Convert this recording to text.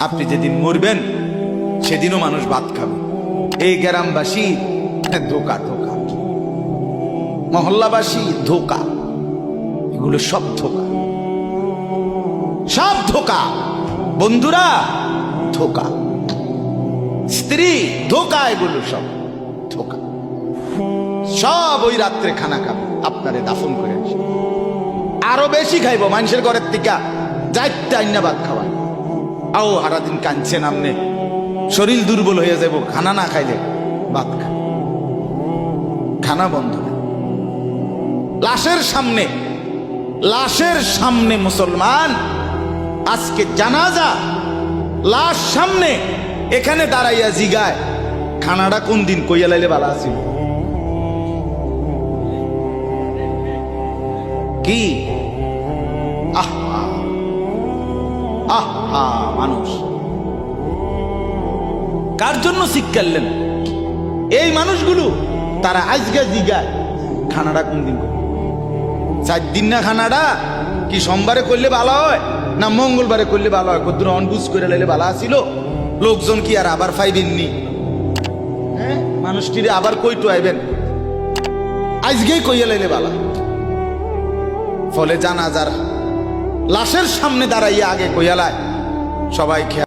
আপনি যেদিন মরবেন সেদিনও মানুষ ভাত খাবে। এই গ্রামবাসী ধোকা ধোকা, মহল্লাবাসী ধোকা, এগুলো সব ধোকা, সব ধোকা। বন্ধুরা ধোকা, স্ত্রী ধোকা, এগুলো সব ধোকা। সব ওই রাত্রে খানা খাবে, আপনারে দাফন করে আসে। আরো বেশি খাইব মানুষের ঘরের থেকে, যাইতে আইনা ভাত খাওয়ায়। আও সারাদিন কাঁদছে নামনে, শরীর দুর্বল হয়ে যাব খানা না খাইলে। ভাত খা, খানা বন্ধ না। লাশের সামনে, লাশের সামনে মুসলমান আজকে জানাজা, লাশ সামনে, এখানে দাঁড়াইয়া জিগায় খানাটা কোন দিন কইয়া লাইলে ভালো আছিল। কি আহা আহা, মানুষ কার জন্য শিক্ষালেন? এই মানুষগুলো তারা আজকে জিগায় খানাটা কোন দিন করবে। 4 দিন না খানাটা কি সোমবারে করলে ভালো হয় না মঙ্গলবারে করলে ভালো হয়? কত অনবুঝ করে লাইলে ভালো আসিল, লোকজন কি আর আবার পাইবেননি? হ্যাঁ, মানুষটিরে আবার কইটো আইবেন, আজকেই কইয়া লাইলে ভালো। ফলে জানাজার লাশের সামনে দাঁড়াইয়া আগে কইয়ালায় সবাই খেয়া